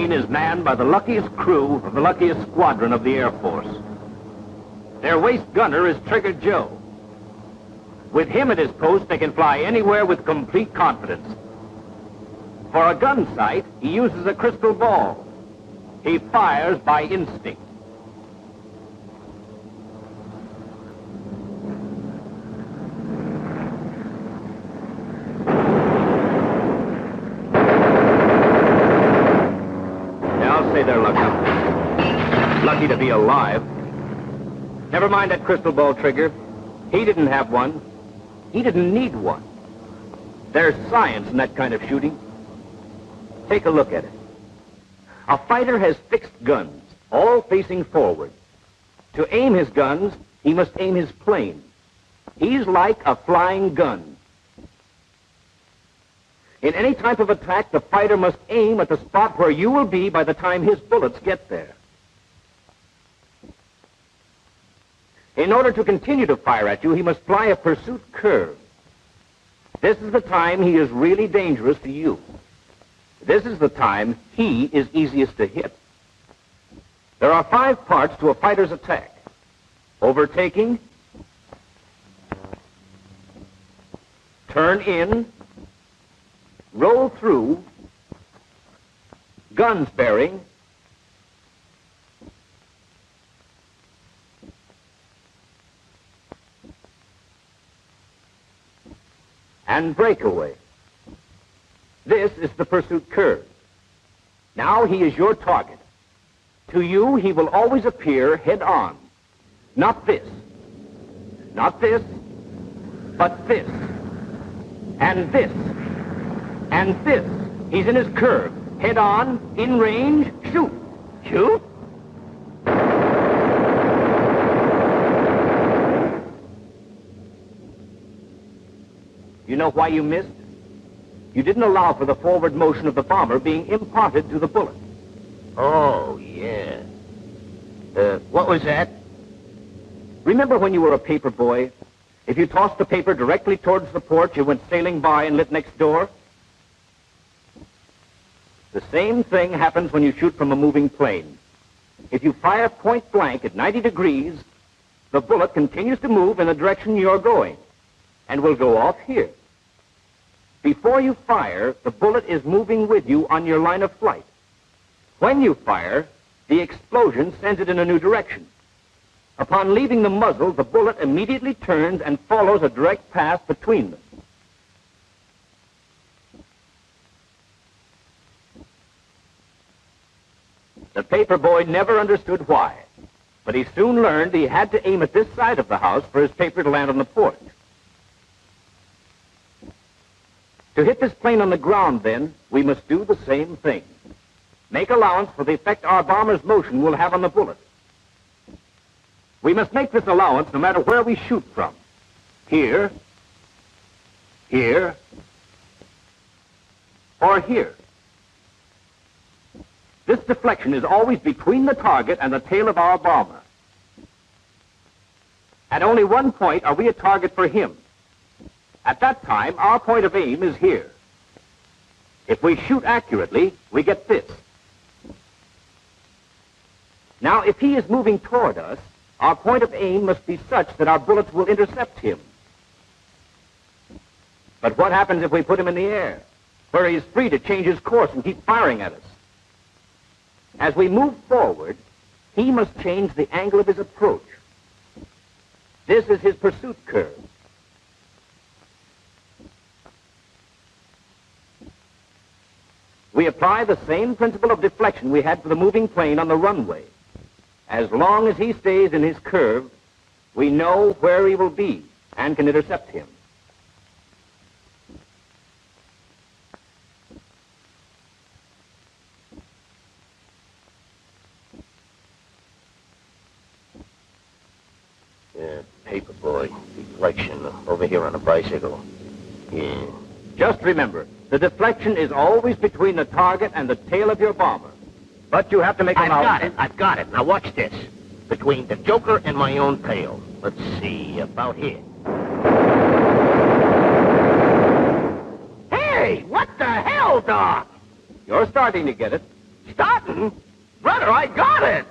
B-17 is manned by the luckiest crew of the luckiest squadron of the Air Force. Their waist gunner is Trigger Joe. With him at his post, they can fly anywhere with complete confidence. For a gun sight, he uses a crystal ball. He fires by instinct. I'll say they're lucky. Lucky to be alive. Never mind that crystal ball, Trigger. He didn't have one. He didn't need one. There's science in that kind of shooting. Take a look at it. A fighter has fixed guns, all facing forward. To aim his guns, he must aim his plane. He's like a flying gun. In any type of attack, the fighter must aim at the spot where you will be by the time his bullets get there. In order to continue to fire at you, he must fly a pursuit curve. This is the time he is really dangerous to you. This is the time he is easiest to hit. There are 5 parts to a fighter's attack: overtaking, turn in, roll through, guns bearing, and breakaway. This is the pursuit curve. Now he is your target. To you, he will always appear head on. Not this. Not this, but this. And this. And this. He's in his curve. Head on, in range, shoot. Shoot? You know why you missed? You didn't allow for the forward motion of the bomber being imparted to the bullet. Oh, yeah. What was that? Remember when you were a paper boy? If you tossed the paper directly towards the porch, it went sailing by and lit next door? The same thing happens when you shoot from a moving plane. If you fire point blank at 90 degrees, the bullet continues to move in the direction you're going and will go off here. Before you fire, the bullet is moving with you on your line of flight. When you fire, the explosion sends it in a new direction. Upon leaving the muzzle, the bullet immediately turns and follows a direct path between them. The paper boy never understood why, but he soon learned he had to aim at this side of the house for his paper to land on the porch. To hit this plane on the ground, then, we must do the same thing. Make allowance for the effect our bomber's motion will have on the bullet. We must make this allowance no matter where we shoot from. Here, here, or here. This deflection is always between the target and the tail of our bomber. At only one point are we a target for him. At that time, our point of aim is here. If we shoot accurately, we get this. Now, if he is moving toward us, our point of aim must be such that our bullets will intercept him. But what happens if we put him in the air, where he is free to change his course and keep firing at us? As we move forward, he must change the angle of his approach. This is his pursuit curve. We apply the same principle of deflection we had for the moving plane on the runway. As long as he stays in his curve, we know where he will be and can intercept him. Paper boy, deflection over here on a bicycle. Yeah. Just remember, the deflection is always between the target and the tail of your bomber. But you have to make a I've got it. Now watch this. Between the Joker and my own tail. Let's see, about here. Hey, what the hell, Doc? You're starting to get it. Starting? Brother, I got it!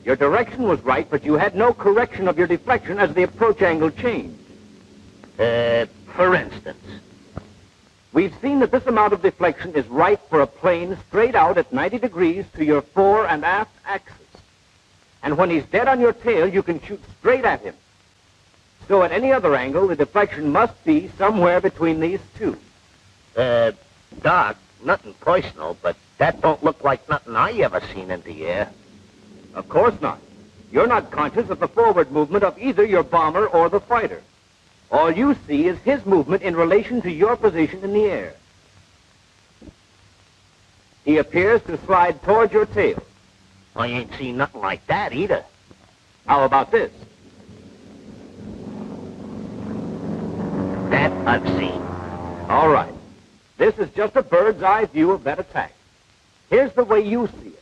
Your direction was right, but you had no correction of your deflection as the approach angle changed. For instance? We've seen that this amount of deflection is right for a plane straight out at 90 degrees to your fore and aft axis. And when he's dead on your tail, you can shoot straight at him. So at any other angle, the deflection must be somewhere between these two. Doc, nothing personal, but that don't look like nothing I ever seen in the air. Of course not. You're not conscious of the forward movement of either your bomber or the fighter. All you see is his movement in relation to your position in the air. He appears to slide toward your tail. I ain't seen nothing like that either. How about this? That I've seen. All right. This is just a bird's eye view of that attack. Here's the way you see it.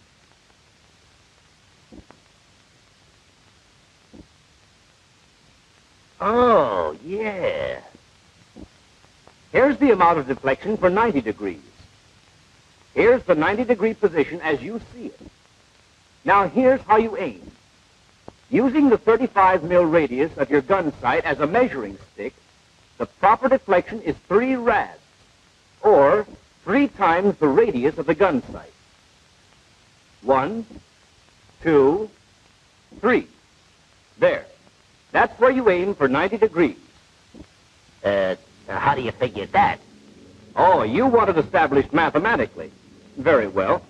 Oh, yeah. Here's the amount of deflection for 90 degrees. Here's the 90-degree position as you see it. Now here's how you aim. Using the 35 mil radius of your gun sight as a measuring stick, the proper deflection is 3 rads, or 3 times the radius of the gun sight. 1, 2, 3. There. That's where you aim for 90 degrees. How do you figure that? Oh, you want it established mathematically. Very well.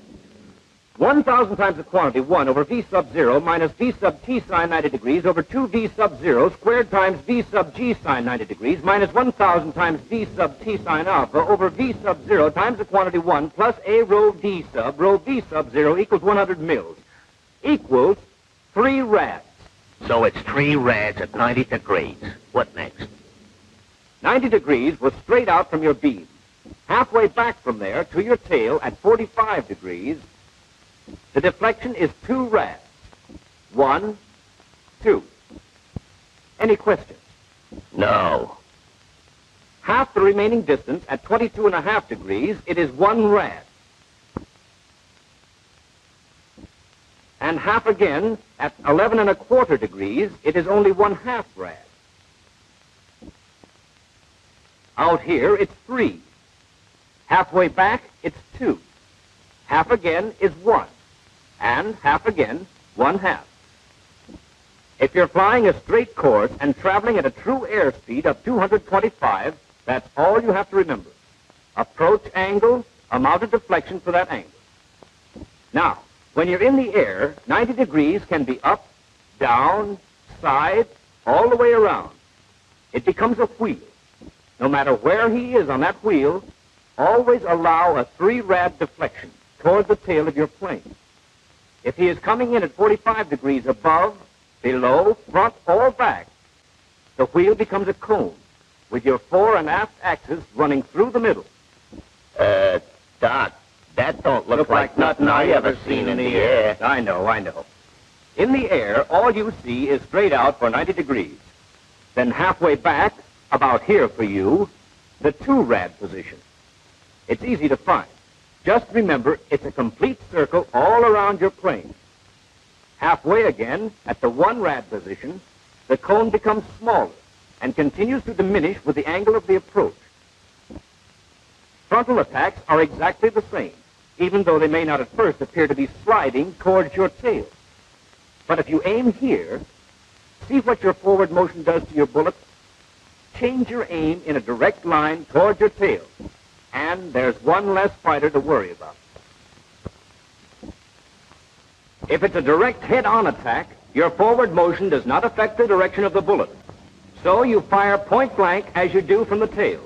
1,000 times the quantity 1 over V sub 0 minus V sub T sine 90 degrees over 2 V sub 0 squared times V sub G sine 90 degrees minus 1,000 times V sub T sine alpha over V sub 0 times the quantity 1 plus A rho D sub rho V sub 0 equals 100 mils. Equals 3 rads. So it's 3 rads at 90 degrees. What next? 90 degrees was straight out from your beam. Halfway back from there to your tail at 45 degrees, the deflection is 2 rads. 1, 2. Any questions? No. Half the remaining distance at 22.5 degrees, it is 1 rad. And half again at 11.25 degrees, it is only 1/2 rad. Out here, it's 3. Halfway back, it's 2. Half again is 1. And half again, 1/2. If you're flying a straight course and traveling at a true airspeed of 225, that's all you have to remember. Approach angle, amount of deflection for that angle. Now, when you're in the air, 90 degrees can be up, down, side, all the way around. It becomes a wheel. No matter where he is on that wheel, always allow a 3 rad deflection toward the tail of your plane. If he is coming in at 45 degrees above, below, front, or back, the wheel becomes a cone with your fore and aft axis running through the middle. Doc, that don't look like nothing I ever seen in the air. I know. In the air, all you see is straight out for 90 degrees. Then halfway back, about here for you, the 2 rad position. It's easy to find. Just remember, it's a complete circle all around your plane. Halfway again, at the 1 rad position, the cone becomes smaller and continues to diminish with the angle of the approach. Frontal attacks are exactly the same, even though they may not at first appear to be sliding towards your tail. But if you aim here, see what your forward motion does to your bullet. Change your aim in a direct line toward your tail, and there's one less fighter to worry about. If it's a direct head-on attack, your forward motion does not affect the direction of the bullet. So you fire point blank as you do from the tail.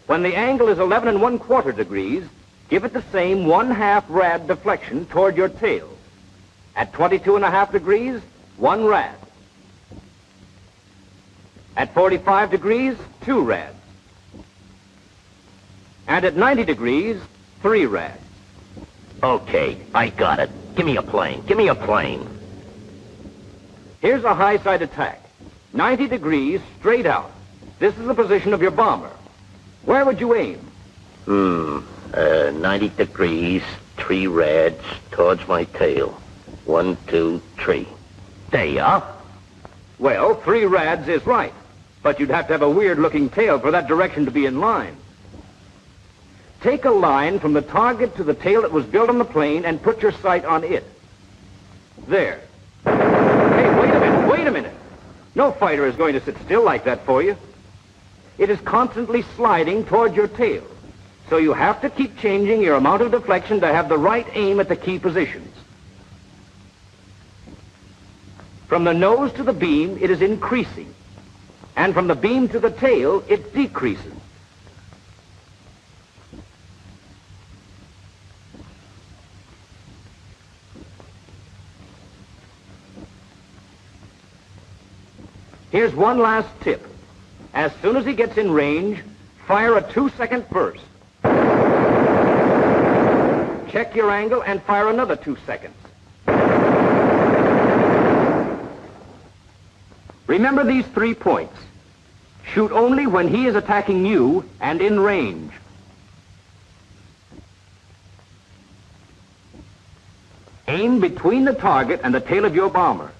When the angle is 11.25 degrees, give it the same 1/2 rad deflection toward your tail. At 22.5 degrees, 1 rad. At 45 degrees, 2 rads. And at 90 degrees, 3 rads. Okay, I got it. Give me a plane. Give me a plane. Here's a high side attack. 90 degrees, straight out. This is the position of your bomber. Where would you aim? 90 degrees, 3 rads towards my tail. 1, 2, 3. There you are. Well, 3 rads is right. But you'd have to have a weird-looking tail for that direction to be in line. Take a line from the target to the tail that was built on the plane and put your sight on it. There. Hey, wait a minute. No fighter is going to sit still like that for you. It is constantly sliding toward your tail. So you have to keep changing your amount of deflection to have the right aim at the key positions. From the nose to the beam, it is increasing. And from the beam to the tail, it decreases. Here's one last tip. As soon as he gets in range, fire a 2-second burst. Check your angle and fire another 2 seconds. Remember these 3 points. Shoot only when he is attacking you and in range. Aim between the target and the tail of your bomber.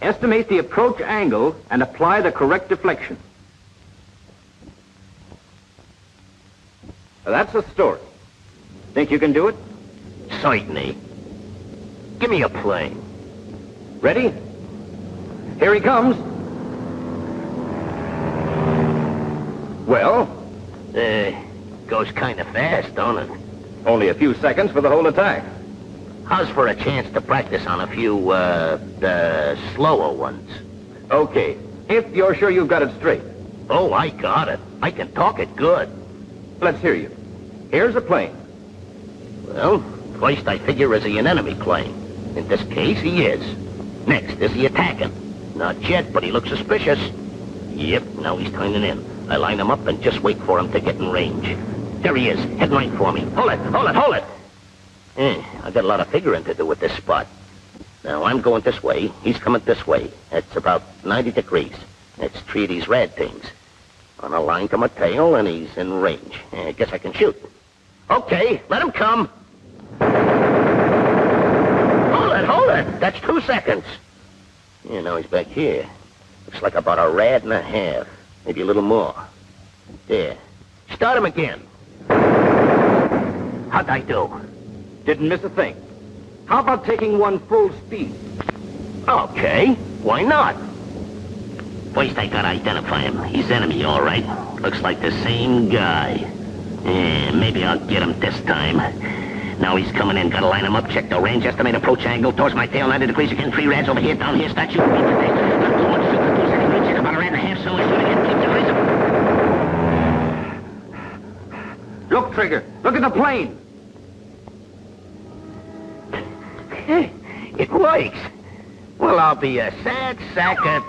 Estimate the approach angle and apply the correct deflection. Now, that's the story. Think you can do it? Certainly. Give me a plane. Ready? Here he comes. Well? Goes kind of fast, don't it? Only a few seconds for the whole attack. How's for a chance to practice on a few, the slower ones? Okay, if you're sure you've got it straight. Oh, I got it. I can talk it good. Let's hear you. Here's a plane. Well, first I figure is he an enemy plane? In this case, he is. Next, is he attacking? Not yet, but he looks suspicious. Yep, now he's turning in. I line him up and just wait for him to get in range. There he is, heading right for me. Hold it! I got a lot of figuring to do with this spot. Now, I'm going this way. He's coming this way. It's about 90 degrees. It's 3 of these rad things. On a line to my tail, and he's in range. I guess I can shoot. Okay, let him come. Hold it! That's 2 seconds. Yeah, now he's back here. Looks like about a rad and a half. Maybe a little more. There. Start him again. How'd I do? Didn't miss a thing. How about taking one full speed? Okay, why not? First I gotta identify him. He's enemy, all right. Looks like the same guy. Yeah, maybe I'll get him this time. Now he's coming in. Gotta line him up, check the range, estimate approach angle, towards my tail, 90 degrees again, 3 rads over here, down here, start shooting. Not too much, 2 seconds, reach it, about a rad and a half, so shoot again, keep the rhythm. Look, Trigger, look at the plane. It works. Well, I'll be a sad sack of...